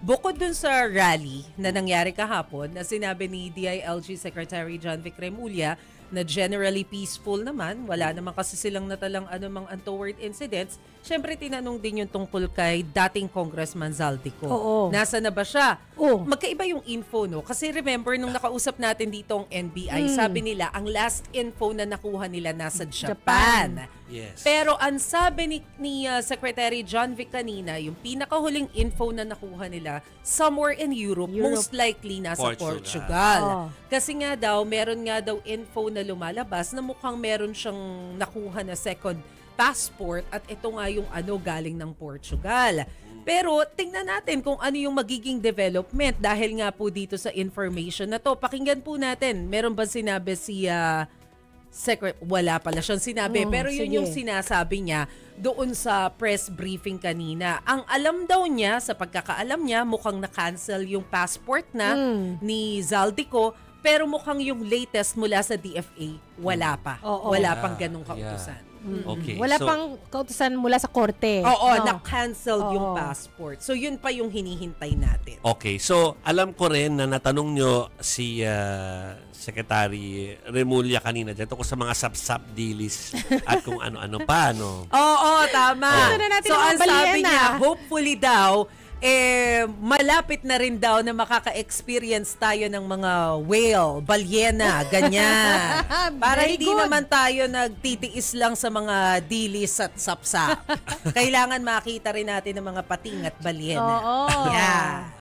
bukod dun sa rally na nangyari kahapon na sinabi ni DILG Secretary John Vic Remulla na generally peaceful naman, wala naman kasi silang natalang anumang untoward incidents, syempre tinanong din yung tungkol kay dating Congressman Zaldico. Oo. Nasa na ba siya? Oo. Magkaiba yung info, no? Kasi remember, nung nakausap natin dito ang NBI, sabi nila, ang last info na nakuha nila nasa Japan. Yes. Pero ang sabi ni Secretary John Vic kanina, yung pinakahuling info na nakuha nila, somewhere in Europe. Most likely nasa Portugal. Kasi nga daw, meron nga daw info na lumalabas na mukhang meron siyang nakuha na second passport at ito nga yung galing ng Portugal. Pero tingnan natin kung ano yung magiging development dahil nga po dito sa information na to. Pakinggan po natin, meron ba sinabi si wala pala siyang sinabi. Pero yun yung sinasabi niya doon sa press briefing kanina. Ang alam daw niya, sa pagkakaalam niya, mukhang na-cancel yung passport na ni Zaldico, pero mukhang yung latest mula sa DFA, wala pa. Wala pang ganong kautusan. Okay. Wala pang kautusan mula sa korte. Oo, na-cancelled yung passport. So, yun pa yung hinihintay natin. Okay. So, alam ko rin na natanong nyo si Secretary Remulla kanina dyan tungkol sa mga sap-sap deals at kung ano-ano pa, no? Oo, tama. So, ang sabi niya, hopefully daw, malapit na rin daw na makaka-experience tayo ng mga whale, balyena, ganyan. Para hindi naman tayo nagtitiis lang sa mga dilis at sapsap. Kailangan makita rin natin ng mga pating at balyena. Oo. Yeah.